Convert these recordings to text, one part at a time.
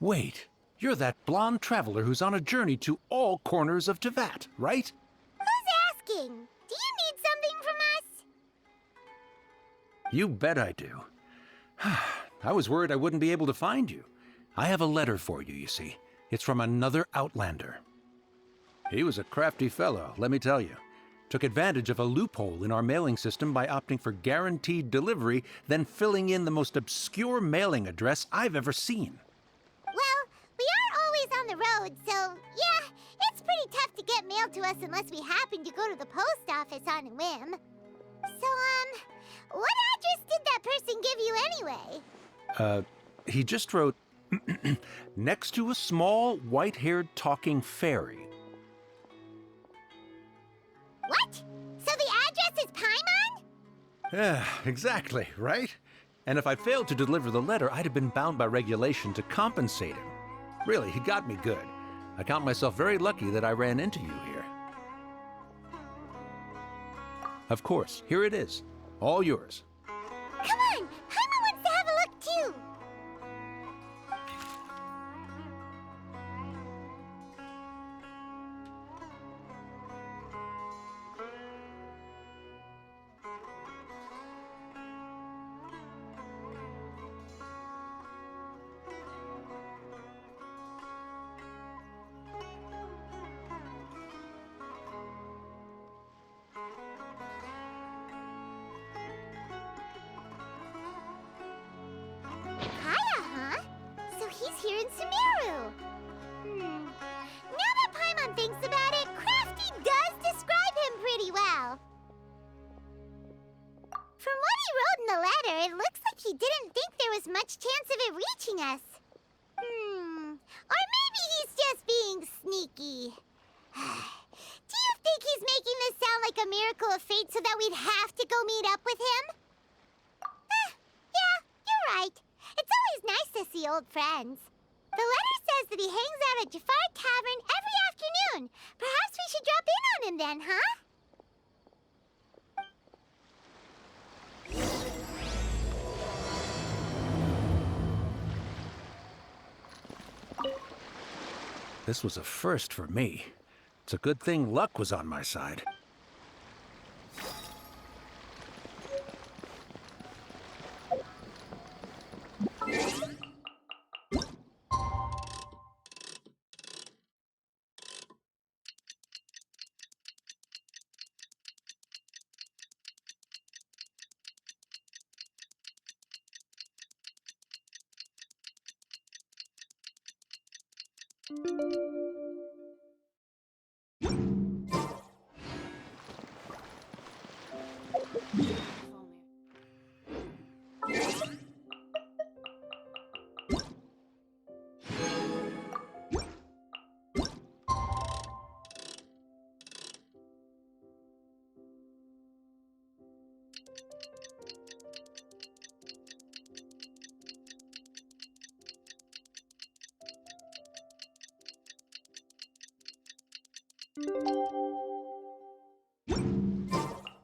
Wait, you're that blonde traveler who's on a journey to all corners of Tevat, right? Who's asking? Do you need something from us? You bet I do. I was worried I wouldn't be able to find you. I have a letter for you, you see. It's from another Outlander. He was a crafty fellow, let me tell you. Took advantage of a loophole in our mailing system by opting for guaranteed delivery, then filling in the most obscure mailing address I've ever seen. Well, we are always on the road, so yeah, it's pretty tough to get mail to us unless we happen to go to the post office on a whim. So, what address did that person give you anyway? He just wrote, next to a small, white-haired talking fairy. What? So the address is Paimon? Yeah, exactly, right? And if I failed to deliver the letter, I'd have been bound by regulation to compensate him. Really, he got me good. I count myself very lucky that I ran into you here. Of course, here it is. All yours. Come on! Paimon wants to have a look too! Kaya, huh? So he's here in Sumeru. Now that Paimon thinks about it, Crafty does describe him pretty well. From what he wrote in the letter, it looks like he didn't think there was much chance of it reaching us. Or maybe he's just being sneaky. Do you think he's making this sound like a miracle of fate so that we'd have to go meet up with him? Yeah, you're right. It's always nice to see old friends. The letter says that he hangs out at Jafar Tavern every afternoon. Perhaps we should drop in on him then, huh? This was a first for me. It's a good thing luck was on my side.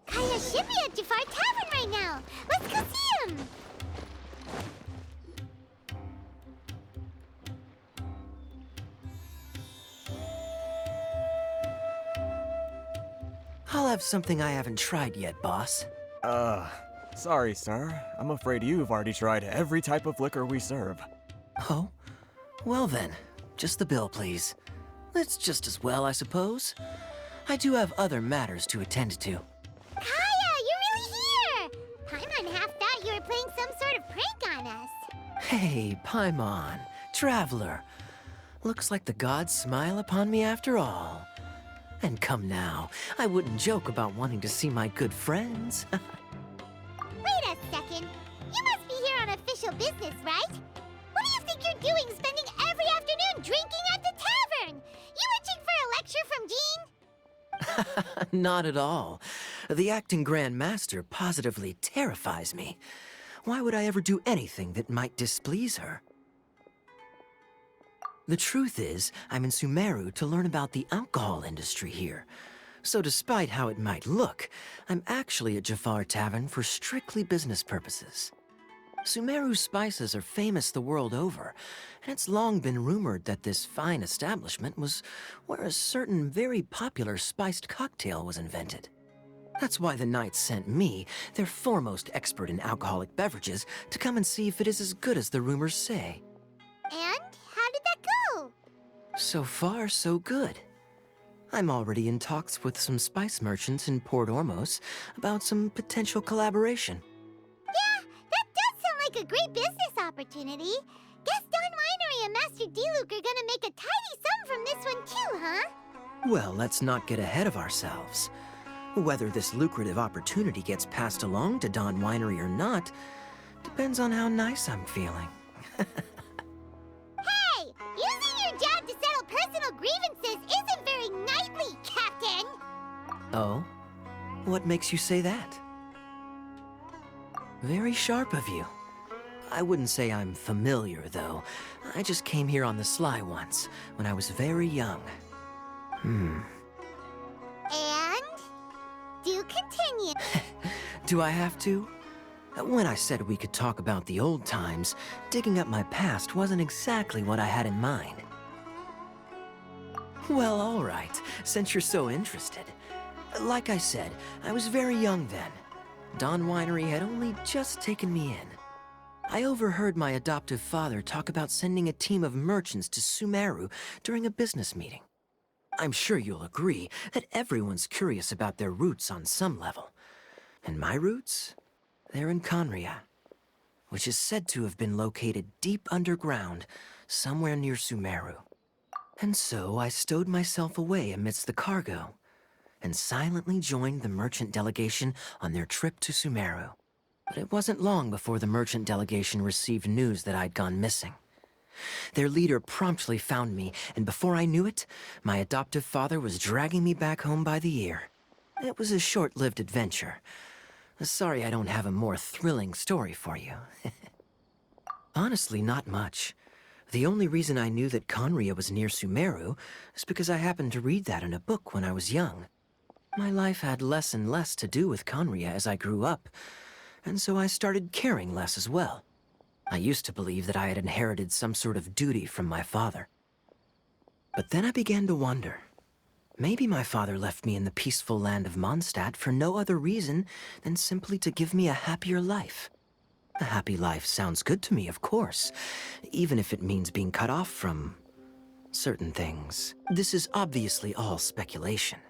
Kaya should be at Jafar Tavern right now. Let's go see him. I'll have something I haven't tried yet, boss. Sorry, sir. I'm afraid you've already tried every type of liquor we serve. Oh? Well then, just the bill, please. It's just as well, I suppose. I do have other matters to attend to. Kaya, you're really here! Paimon half thought you were playing some sort of prank on us. Hey, Paimon, traveler. Looks like the gods smile upon me after all. And come now, I wouldn't joke about wanting to see my good friends. Wait a second. You must be here on official business, right? What do you think you're doing spending every afternoon drinking at the tavern? You itching for a lecture from Jean? Not at all. The acting Grand Master positively terrifies me. Why would I ever do anything that might displease her? The truth is, I'm in Sumeru to learn about the alcohol industry here. So despite how it might look, I'm actually at Jafar Tavern for strictly business purposes. Sumeru spices are famous the world over, and it's long been rumored that this fine establishment was where a certain very popular spiced cocktail was invented. That's why the Knights sent me, their foremost expert in alcoholic beverages, to come and see if it is as good as the rumors say. And how did that go? So far, so good. I'm already in talks with some spice merchants in Port Ormos about some potential collaboration. Yeah, that does sound like a great business opportunity. Guess Don Winery and Master D-Luke are gonna make a tidy sum from this one too, huh? Well, let's not get ahead of ourselves. Whether this lucrative opportunity gets passed along to Don Winery or not depends on how nice I'm feeling. Hey, using your job to settle personal grievances isn't very knightly, Captain! Oh? What makes you say that? Very sharp of you. I wouldn't say I'm familiar, though. I just came here on the sly once, when I was very young. And? Do continue. Do I have to? When I said we could talk about the old times, digging up my past wasn't exactly what I had in mind. Well, all right, since you're so interested. Like I said, I was very young then. Don Winery had only just taken me in. I overheard my adoptive father talk about sending a team of merchants to Sumeru during a business meeting. I'm sure you'll agree that everyone's curious about their roots on some level. And my roots? They're in Conria, which is said to have been located deep underground, somewhere near Sumeru. And so I stowed myself away amidst the cargo, and silently joined the merchant delegation on their trip to Sumeru. But it wasn't long before the merchant delegation received news that I'd gone missing. Their leader promptly found me, and before I knew it, my adoptive father was dragging me back home by the ear. It was a short-lived adventure. Sorry I don't have a more thrilling story for you. Honestly, not much. The only reason I knew that Conria was near Sumeru is because I happened to read that in a book when I was young. My life had less and less to do with Conria as I grew up, and so I started caring less as well. I used to believe that I had inherited some sort of duty from my father. But then I began to wonder. Maybe my father left me in the peaceful land of Mondstadt for no other reason than simply to give me a happier life. A happy life sounds good to me, of course, even if it means being cut off from certain things. This is obviously all speculation.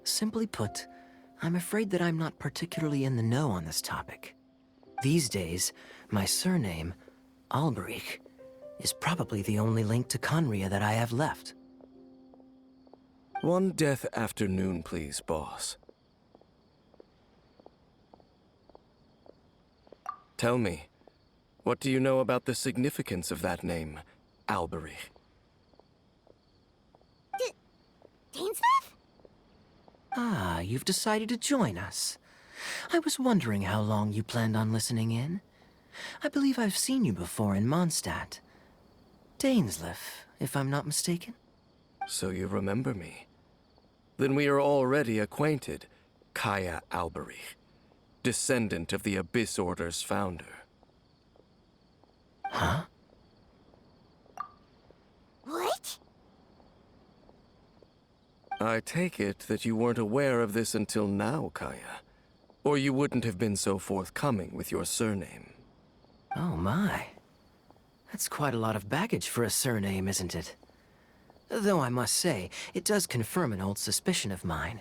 Simply put, I'm afraid that I'm not particularly in the know on this topic. These days, my surname, Alberich, is probably the only link to Conria that I have left. One death afternoon, please, boss. Tell me, what do you know about the significance of that name, Alberich? Dainsleif? Ah, you've decided to join us. I was wondering how long you planned on listening in. I believe I've seen you before in Mondstadt. Dainsleif, if I'm not mistaken. So you remember me. Then we are already acquainted, Kaya Alberich, descendant of the Abyss Order's founder. Huh? What? I take it that you weren't aware of this until now, Kaya. Or you wouldn't have been so forthcoming with your surname. Oh my. That's quite a lot of baggage for a surname, isn't it? Though I must say, it does confirm an old suspicion of mine.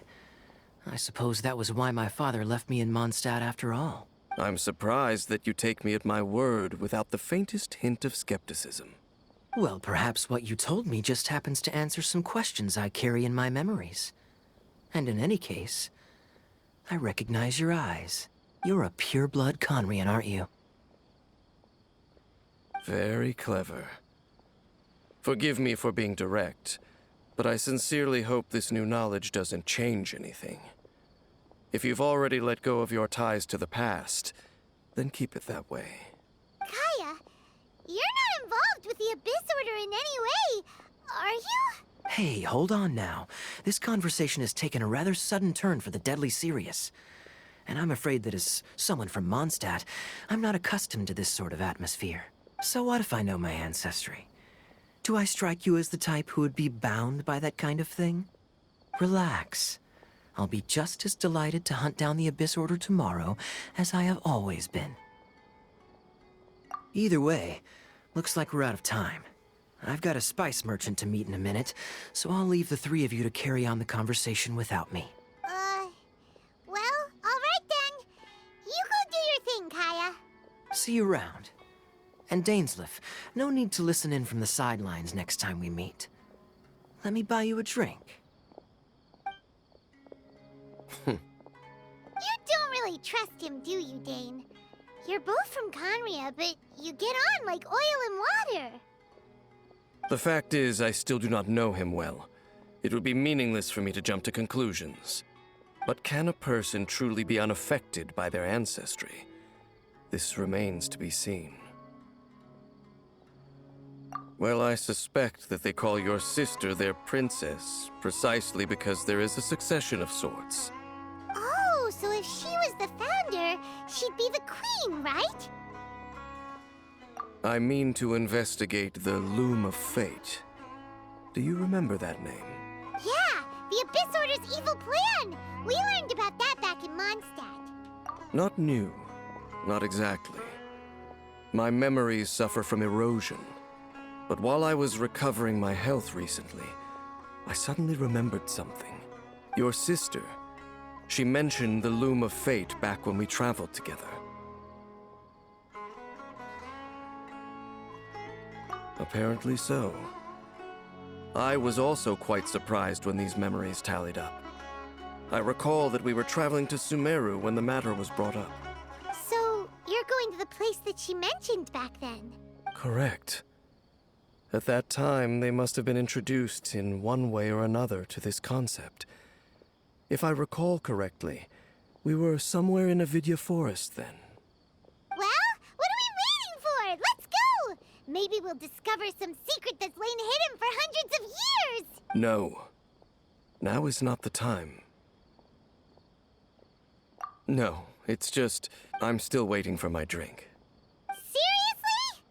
I suppose that was why my father left me in Mondstadt after all. I'm surprised that you take me at my word without the faintest hint of skepticism. Well, perhaps what you told me just happens to answer some questions I carry in my memories. And in any case, I recognize your eyes. You're a pure-blood Conrian, aren't you? Very clever. Forgive me for being direct, but I sincerely hope this new knowledge doesn't change anything. If you've already let go of your ties to the past, then keep it that way. Kaya, you're not involved with the Abyss Order in any way, are you? Hey, hold on now. This conversation has taken a rather sudden turn for the deadly serious. And I'm afraid that as someone from Mondstadt, I'm not accustomed to this sort of atmosphere. So what if I know my ancestry? Do I strike you as the type who would be bound by that kind of thing? Relax. I'll be just as delighted to hunt down the Abyss Order tomorrow as I have always been. Either way, looks like we're out of time. I've got a spice merchant to meet in a minute, so I'll leave the three of you to carry on the conversation without me. Well, alright then. You go do your thing, Kaya. See you around. And Dainsleif, no need to listen in from the sidelines next time we meet. Let me buy you a drink. You don't really trust him, do you, Dane? You're both from Conria, but you get on like oil and water. The fact is, I still do not know him well. It would be meaningless for me to jump to conclusions. But can a person truly be unaffected by their ancestry? This remains to be seen. Well, I suspect that they call your sister their princess, precisely because there is a succession of sorts. Oh, so if she was the founder, she'd be the queen, right? I mean to investigate the Loom of Fate. Do you remember that name? Yeah, the Abyss Order's evil plan! We learned about that back in Mondstadt. Not new. Not exactly. My memories suffer from erosion. But while I was recovering my health recently, I suddenly remembered something. Your sister. She mentioned the Loom of Fate back when we traveled together. Apparently so. I was also quite surprised when these memories tallied up. I recall that we were traveling to Sumeru when the matter was brought up. So, you're going to the place that she mentioned back then? Correct. At that time, they must have been introduced in one way or another to this concept. If I recall correctly, we were somewhere in Avidya Forest then. Well, what are we waiting for? Let's go! Maybe we'll discover some secret that's lain hidden for hundreds of years! No. Now is not the time. No, it's just, I'm still waiting for my drink. Seriously?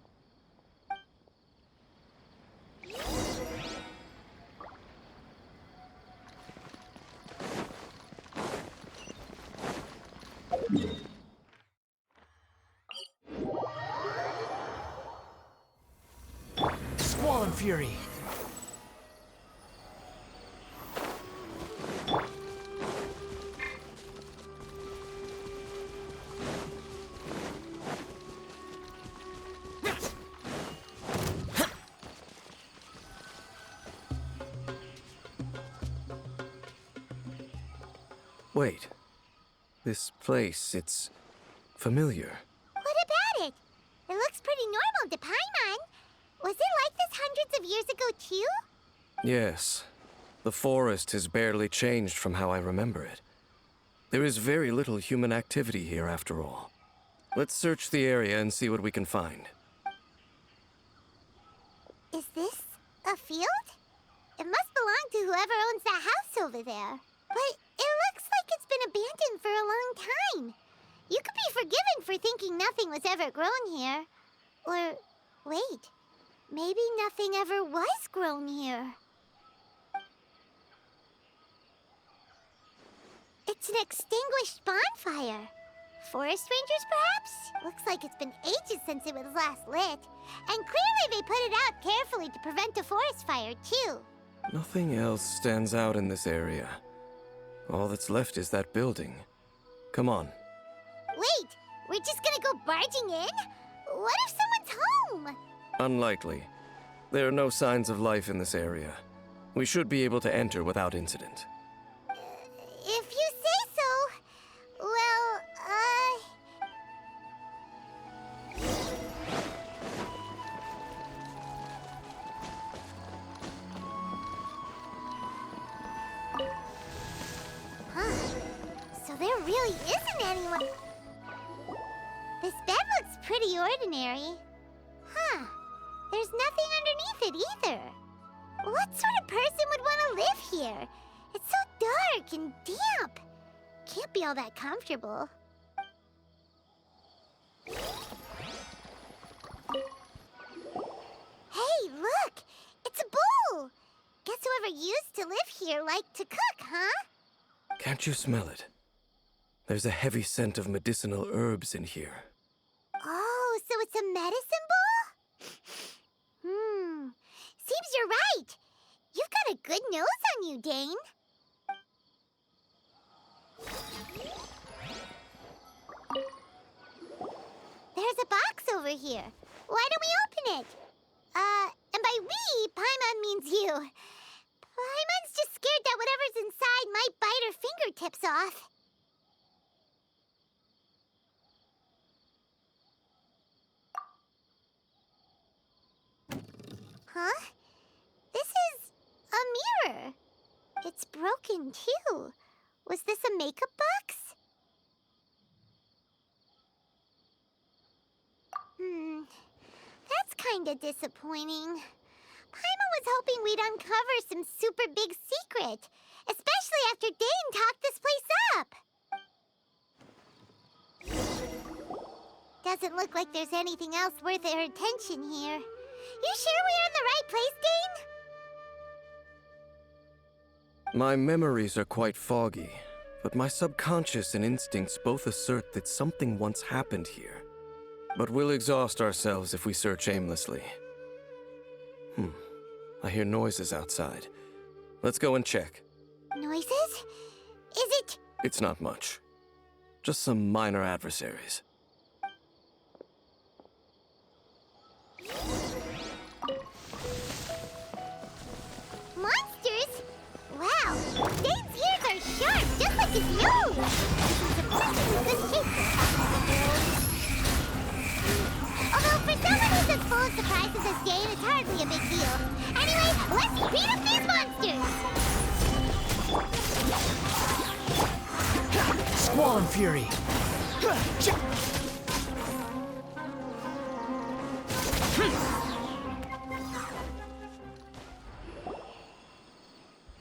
Squall and Fury! Wait. This place, it's familiar. What about it? It looks pretty normal to Paimon. Was it like this hundreds of years ago, too? Yes. The forest has barely changed from how I remember it. There is very little human activity here after all. Let's search the area and see what we can find. Is this a field? It must belong to whoever owns that house over there. But it looks like it's been abandoned for a long time. You could be forgiven for thinking nothing was ever grown here. Or, wait, maybe nothing ever was grown here. It's an extinguished bonfire. Forest rangers, perhaps? Looks like it's been ages since it was last lit. And clearly they put it out carefully to prevent a forest fire, too. Nothing else stands out in this area. All that's left is that building. Come on. Wait, we're just gonna go barging in? What if someone's home? Unlikely. There are no signs of life in this area. We should be able to enter without incident. If you say so. Well, Huh. So there really isn't anyone. This bed looks pretty ordinary. Huh. There's nothing underneath it either. What sort of person would want to live here? It's so dark and damp. can't be all that comfortable. Hey, look! It's a bull! Guess whoever used to live here liked to cook, huh? Can't you smell it? There's a heavy scent of medicinal herbs in here. Oh, so it's a medicine bull? Seems you're right. You've got a good nose on you, Dane. There's a box over here. Why don't we open it? And by we, Paimon means you. Paimon's just scared that whatever's inside might bite her fingertips off. Huh? This is a mirror. It's broken, too. Was this a makeup box? That's kinda disappointing. Paimon was hoping we'd uncover some super big secret, especially after Dane talked this place up. Doesn't look like there's anything else worth her attention here. You sure we're in the right place, Dane? My memories are quite foggy, but my subconscious and instincts both assert that something once happened here. But we'll exhaust ourselves if we search aimlessly. I hear noises outside. Let's go and check. Noises? Is it... It's not much. Just some minor adversaries. monsters? Wow, Dane's ears are sharp, just like his nose. He's surprisingly good shape for top. Although for someone who's as full of surprises as Dane, it's hardly a big deal. Anyway, let's beat up these monsters! Squall Fury!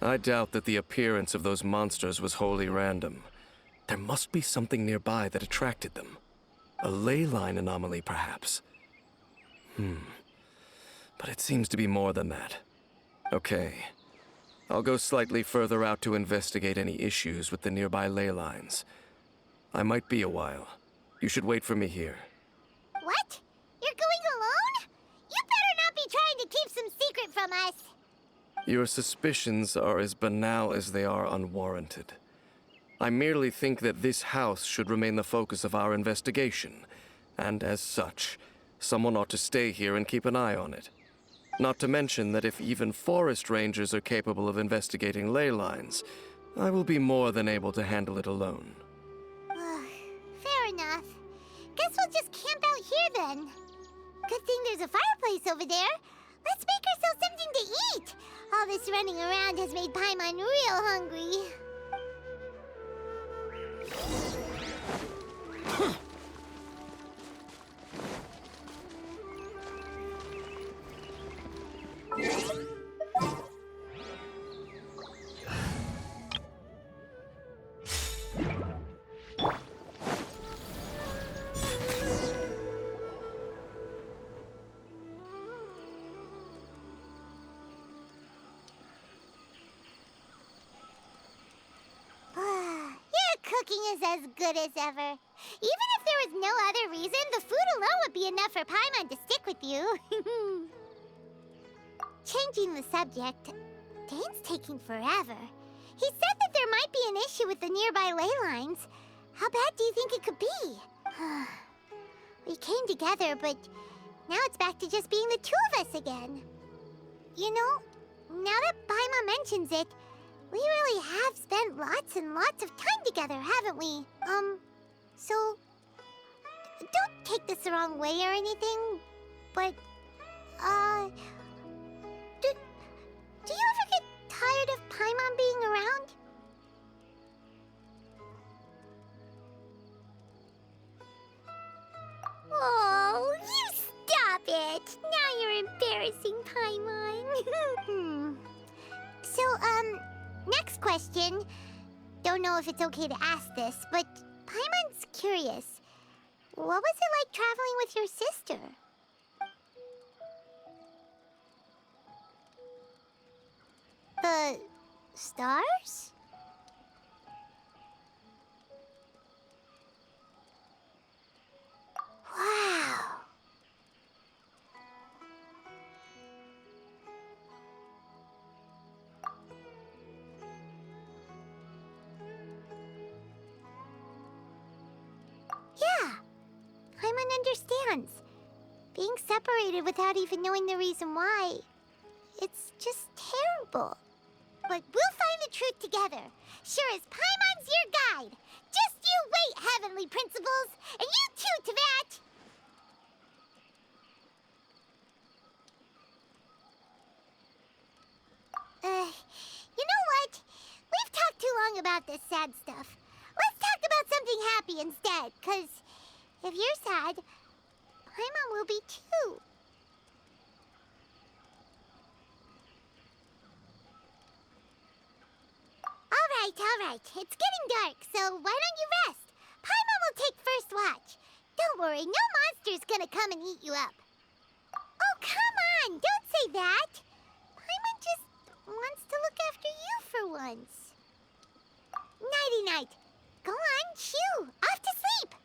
I doubt that the appearance of those monsters was wholly random. There must be something nearby that attracted them. A ley line anomaly, perhaps. But it seems to be more than that. Okay. I'll go slightly further out to investigate any issues with the nearby ley lines. I might be a while. You should wait for me here. What? You're going alone? You better not be trying to keep some secret from us. Your suspicions are as banal as they are unwarranted. I merely think that this house should remain the focus of our investigation, and as such, someone ought to stay here and keep an eye on it. Not to mention that if even forest rangers are capable of investigating ley lines, I will be more than able to handle it alone. Fair enough. Guess we'll just camp out here then. Good thing there's a fireplace over there. Let's make ourselves something to eat. All this running around has made Paimon real hungry. Cooking is as good as ever. Even if there was no other reason, the food alone would be enough for Paimon to stick with you. Changing the subject, Dane's taking forever. He said that there might be an issue with the nearby ley lines. How bad do you think it could be? We came together, but now it's back to just being the two of us again. You know, now that Paimon mentions it, we really have spent lots and lots of time together, haven't we? So... Don't take this the wrong way or anything, but... Do you ever get tired of Paimon being around? Oh, you stop it! Now you're embarrassing Paimon. So, next question. don't know if it's okay to ask this, but Paimon's curious. What was it like traveling with your sister? The stars? Wow. Yeah, Paimon understands. Being separated without even knowing the reason why, it's just terrible. But we'll find the truth together. Sure as Paimon's your guide. Just you wait, Heavenly Principles! And you too, Teyvat! You know what? We've talked too long about this sad stuff. Let's talk about something happy instead, 'cause if you're sad, Paimon will be too. All right. It's getting dark, so why don't you rest? Paimon will take first watch. Don't worry, no monster's gonna come and eat you up. Oh, come on! Don't say that! Paimon just wants to look after you for once. Nighty-night. Go on, shoo! Off to sleep!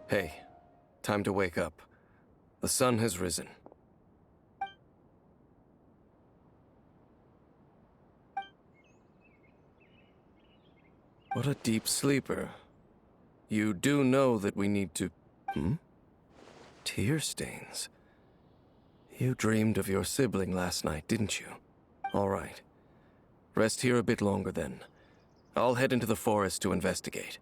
Hey, time to wake up. The sun has risen. What a deep sleeper. You do know that we need to... Tear stains. You dreamed of your sibling last night, didn't you? All right. Rest here a bit longer then. I'll head into the forest to investigate.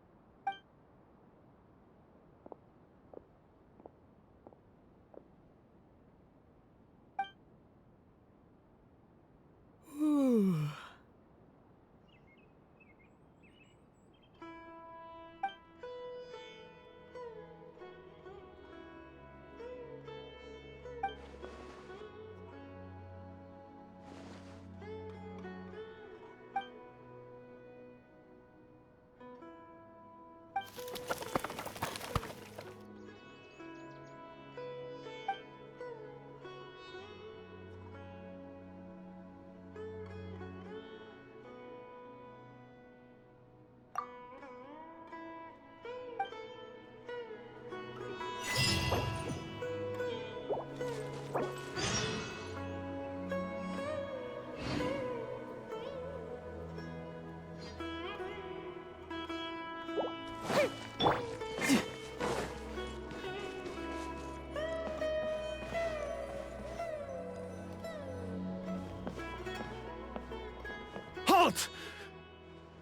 Halt!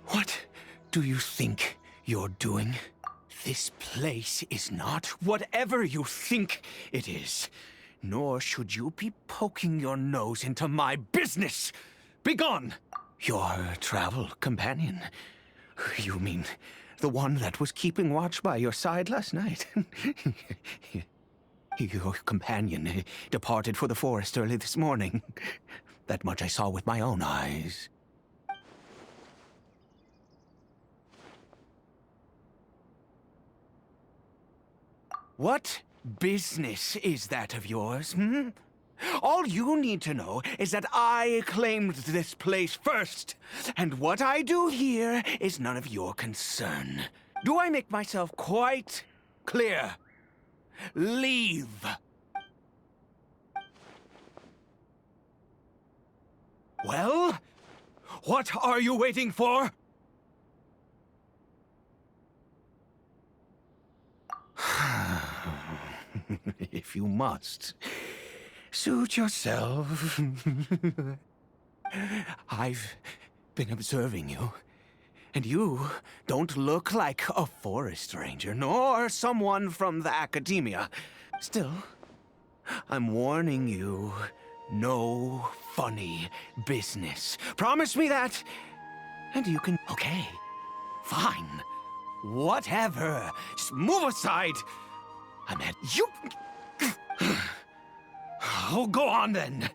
What do you think you're doing? This place is not whatever you think it is. Nor should you be poking your nose into my business. Begone! Your travel companion. You mean the one that was keeping watch by your side last night? Your companion departed for the forest early this morning. That much I saw with my own eyes. What business is that of yours, All you need to know is that I claimed this place first, and what I do here is none of your concern. Do I make myself quite clear? Leave. Well, what are you waiting for? If you must, suit yourself. I've been observing you, and you don't look like a forest ranger, nor someone from the academia. Still, I'm warning you, no funny business. Promise me that, And you can... Okay. Fine. Whatever. Just move aside. I meant you... Oh, go on then.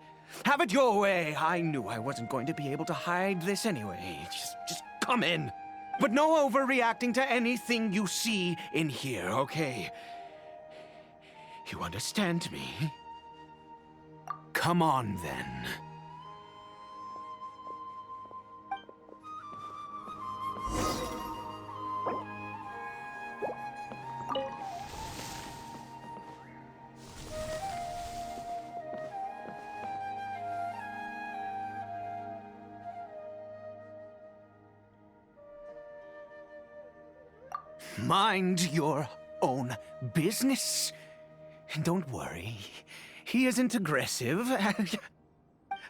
Have it your way. I knew I wasn't going to be able to hide this anyway. Just come in. But no overreacting to anything you see in here, okay? You understand me? Come on then. Mind your own business. Don't worry. He isn't aggressive.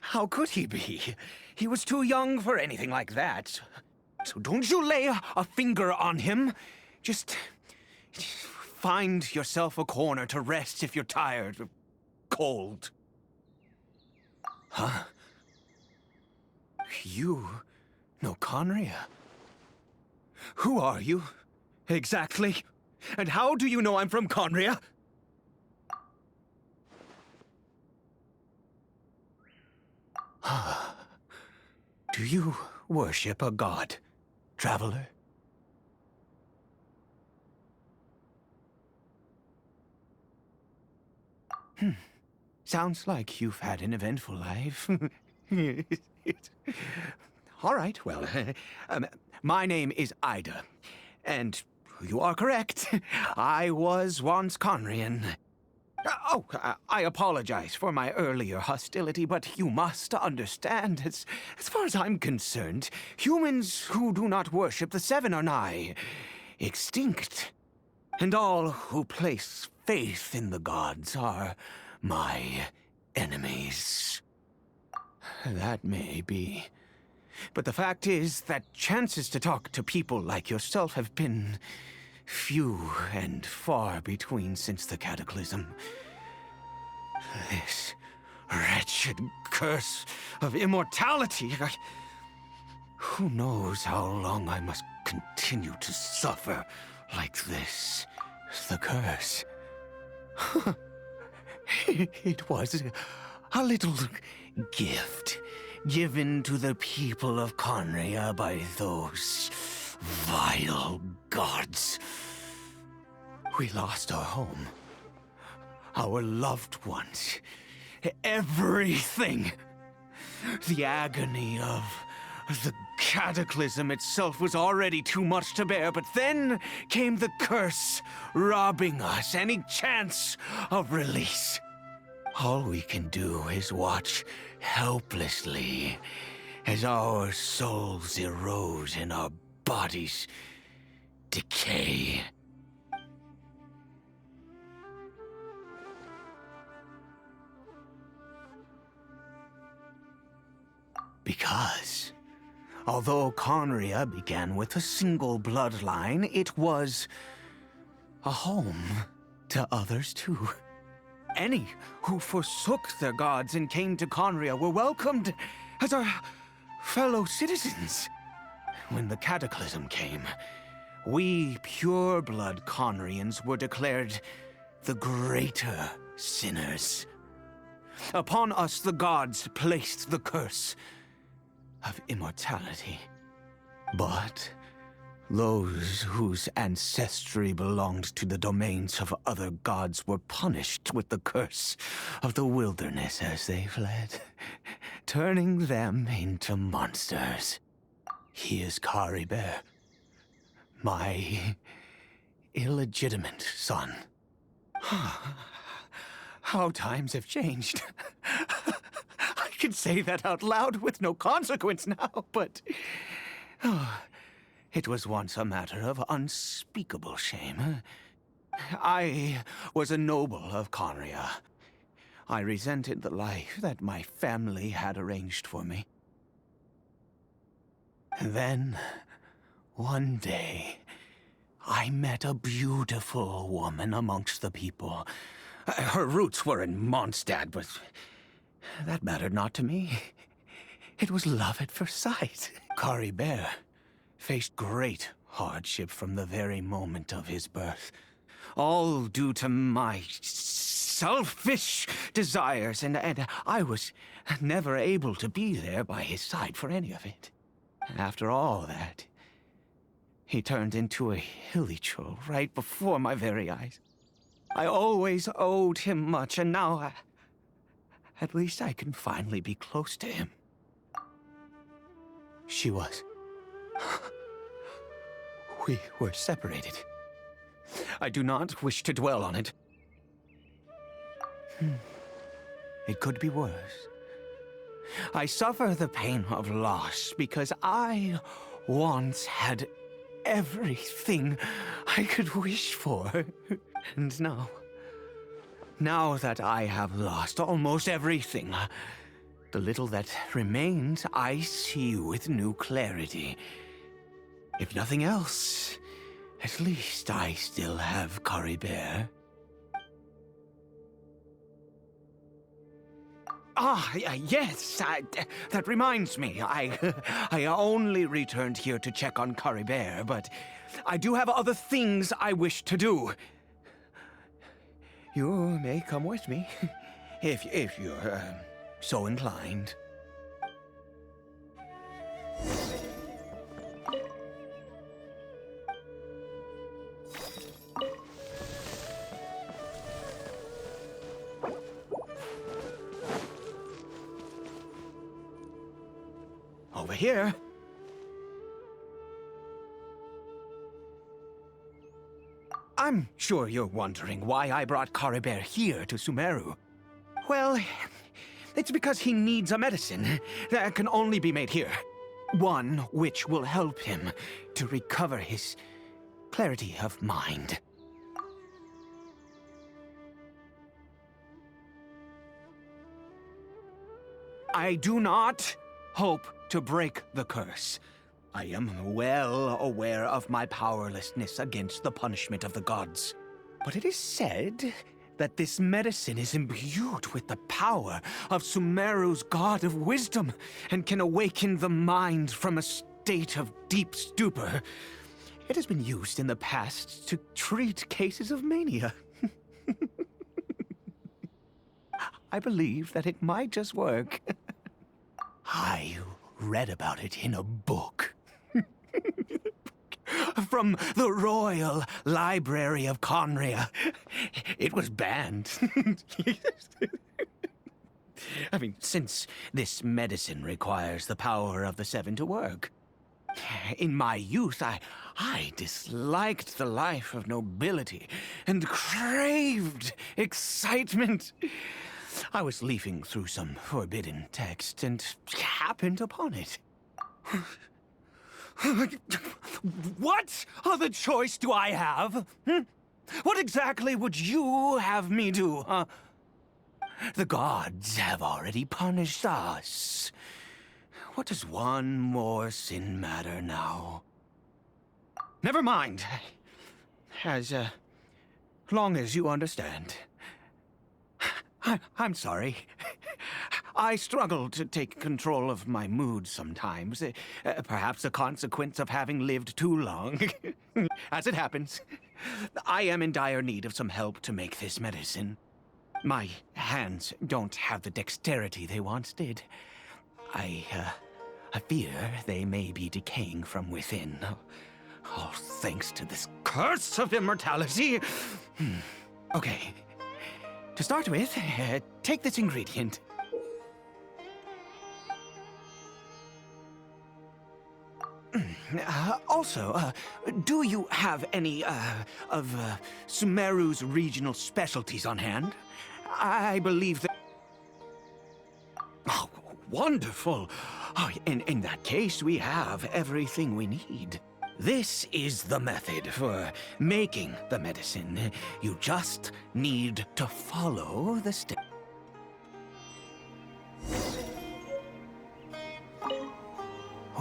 How could he be? He was too young for anything like that. So don't you lay a finger on him. Just find yourself a corner to rest if you're tired or cold. Huh? You know Conria? Who are you? Exactly. And how do you know I'm from Conria? Do you worship a god, traveler? Sounds like you've had an eventful life. All right, well, my name is Ida, and you are correct. I was once Conrian. I apologize for my earlier hostility, but you must understand, as far as I'm concerned, humans who do not worship the Seven are nigh extinct. And all who place faith in the gods are my enemies. That may be. But the fact is that chances to talk to people like yourself have been few and far between since the cataclysm. This wretched curse of immortality. Who knows how long I must continue to suffer like this? The curse. It was a little gift given to the people of Conria by those vile gods. We lost our home, our loved ones, everything. The agony of the cataclysm itself was already too much to bear, but then came the curse, robbing us any chance of release. All we can do is watch helplessly as our souls erode and our bodies decay. Because, although Conria began with a single bloodline, it was a home to others too. Any who forsook their gods and came to Conria were welcomed as our fellow citizens. When the cataclysm came, we pure-blood Conrians were declared the greater sinners. Upon us the gods placed the curse of immortality. But those whose ancestry belonged to the domains of other gods were punished with the curse of the wilderness as they fled, turning them into monsters. He is Caribert, my illegitimate son. How times have changed. I can say that out loud with no consequence now, but it was once a matter of unspeakable shame. I was a noble of Conria. I resented the life that my family had arranged for me. Then, one day, I met a beautiful woman amongst the people. Her roots were in Mondstadt, but that mattered not to me. It was love at first sight. Kari Bear faced great hardship from the very moment of his birth. All due to my selfish desires, and I was never able to be there by his side for any of it. After all that, he turned into a hilichurl right before my very eyes. I always owed him much, and now at least I can finally be close to him. She was. We were separated. I do not wish to dwell on it. It could be worse. I suffer the pain of loss because I once had everything I could wish for. And now that I have lost almost everything, the little that remains I see with new clarity. If nothing else, at least I still have Kari Bear. Yes, that reminds me. I only returned here to check on Kari Bear, but I do have other things I wish to do. You may come with me, if you're so inclined. Over here. I'm sure you're wondering why I brought Kari Bear here to Sumeru. Well, it's because he needs a medicine that can only be made here. One which will help him to recover his clarity of mind. I do not hope to break the curse. I am well aware of my powerlessness against the punishment of the gods. But it is said that this medicine is imbued with the power of Sumeru's god of wisdom and can awaken the mind from a state of deep stupor. It has been used in the past to treat cases of mania. I believe that it might just work. I read about it in a book. From the Royal Library of Conria. It was banned. I mean, since this medicine requires the power of the Seven to work. In my youth, I disliked the life of nobility and craved excitement. I was leafing through some forbidden text and happened upon it. What other choice do I have? What exactly would you have me do, huh? The gods have already punished us. What does one more sin matter now? Never mind. As long as you understand. I'm sorry. I struggle to take control of my mood sometimes. Perhaps a consequence of having lived too long. As it happens, I am in dire need of some help to make this medicine. My hands don't have the dexterity they once did. I fear they may be decaying from within. All thanks to this curse of immortality. Okay. To start with, take this ingredient. Also, do you have any, of Sumeru's regional specialties on hand? I believe that... Oh, wonderful! Oh, in that case, we have everything we need. This is the method for making the medicine. You just need to follow the steps.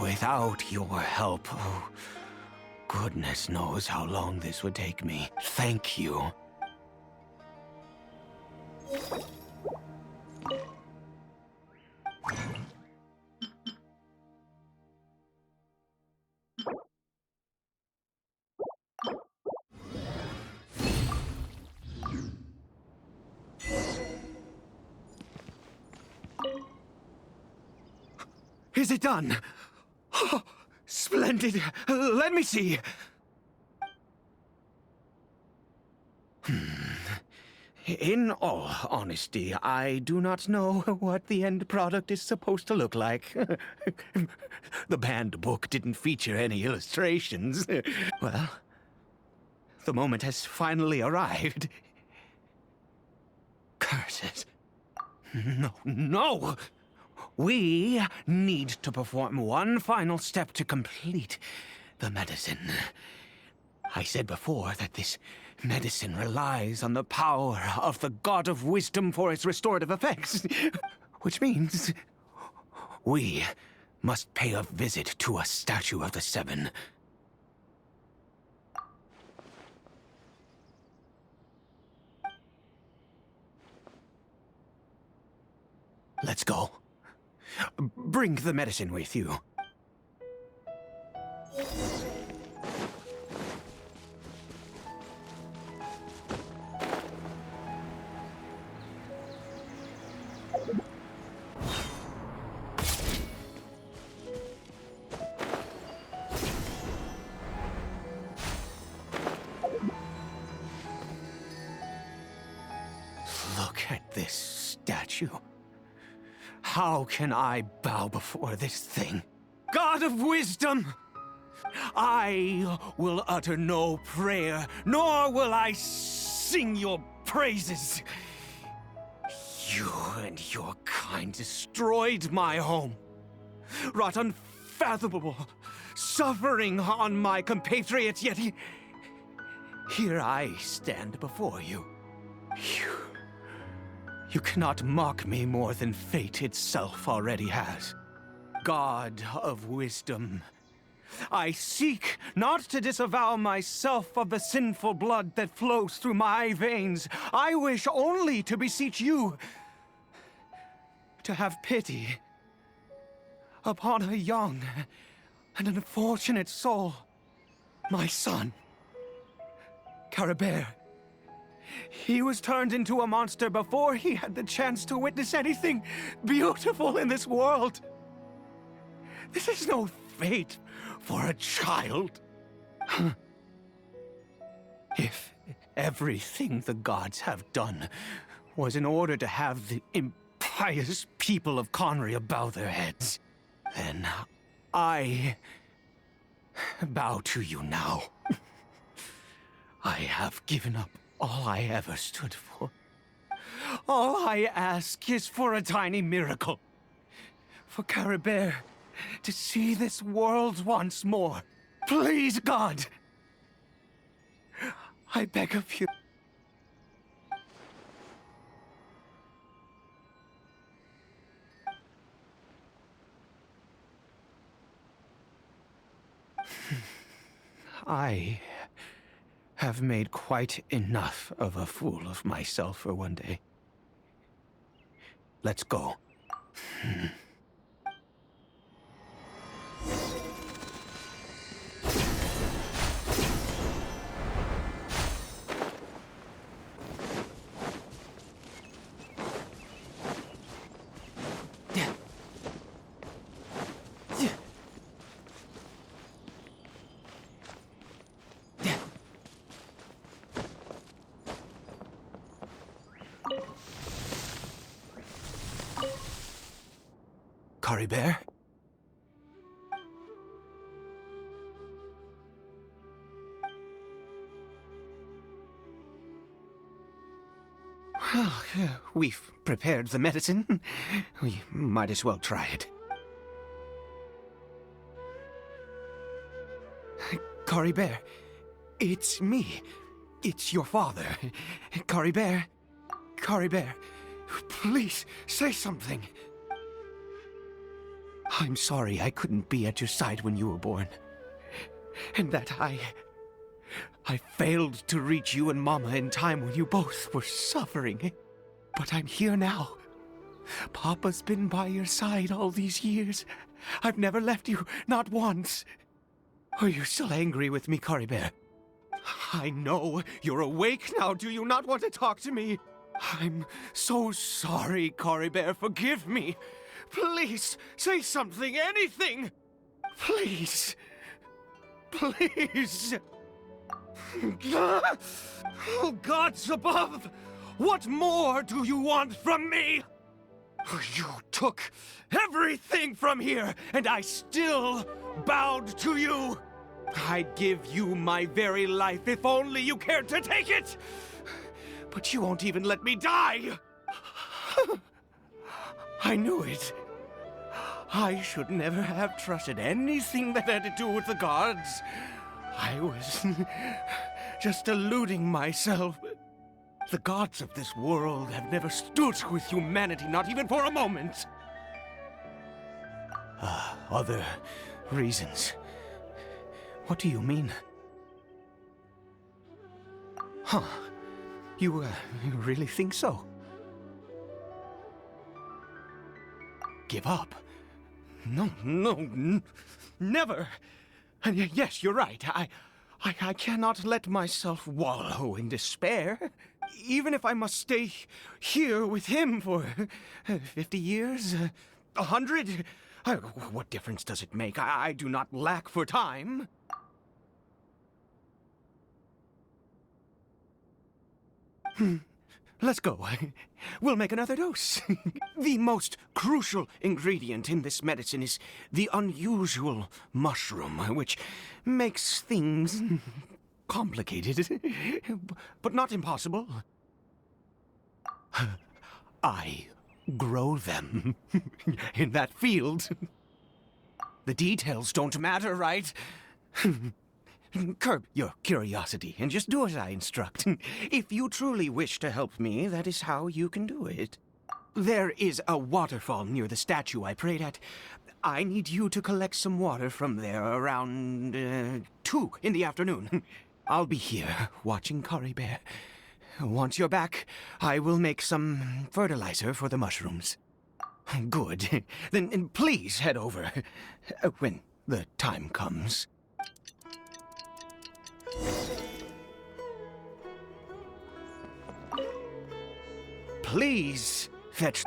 Without your help, oh, goodness knows how long this would take me. Thank you. Is it done? Oh, splendid. Let me see. In all honesty, I do not know what the end product is supposed to look like. The banned book didn't feature any illustrations. Well, the moment has finally arrived. Curses. No, no! We need to perform one final step to complete the medicine. I said before that this medicine relies on the power of the God of Wisdom for its restorative effects. Which means we must pay a visit to a statue of the Seven. Let's go. Bring the medicine with you. Look at this statue. How can I bow before this thing? God of wisdom! I will utter no prayer, nor will I sing your praises. You and your kind destroyed my home, wrought unfathomable suffering on my compatriots, yet here I stand before you. You cannot mock me more than fate itself already has. God of wisdom, I seek not to disavow myself of the sinful blood that flows through my veins. I wish only to beseech you to have pity upon a young and unfortunate soul, my son, Caribert. He was turned into a monster before he had the chance to witness anything beautiful in this world. This is no fate for a child. If everything the gods have done was in order to have the impious people of Conria bow their heads, then I bow to you now. I have given up all I ever stood for. All I ask is for a tiny miracle. For Caribert to see this world once more. Please, God! I beg of you. I have made quite enough of a fool of myself for one day. Let's go. Caribert? Well, we've prepared the medicine. We might as well try it. Caribert, it's me. It's your father. Caribert. Caribert, please say something. I'm sorry I couldn't be at your side when you were born. And that I failed to reach you and Mama in time when you both were suffering. But I'm here now. Papa's been by your side all these years. I've never left you, not once. Are you still angry with me, Caribert? I know you're awake now. Do you not want to talk to me? I'm so sorry, Caribert. Forgive me. Please, say something, anything! Please. Please. Oh, gods above! What more do you want from me? You took everything from here, and I still bowed to you. I'd give you my very life if only you cared to take it. But you won't even let me die. I knew it. I should never have trusted anything that had to do with the gods. I was just deluding myself. The gods of this world have never stood with humanity, not even for a moment. Other reasons. What do you mean? Huh. You really think so? Give up? No, never. And yes, you're right. I cannot let myself wallow in despair. Even if I must stay here with him for 50 years, 100, what difference does it make? I do not lack for time. Let's go. We'll make another dose. The most crucial ingredient in this medicine is the unusual mushroom, which makes things complicated, but not impossible. I grow them in that field. The details don't matter, right? Curb your curiosity and just do as I instruct. If you truly wish to help me, that is how you can do it. There is a waterfall near the statue I prayed at. I need you to collect some water from there around 2 in the afternoon. I'll be here watching Kari Bear. Once you're back, I will make some fertilizer for the mushrooms. Good. Then please head over when the time comes. Please fetch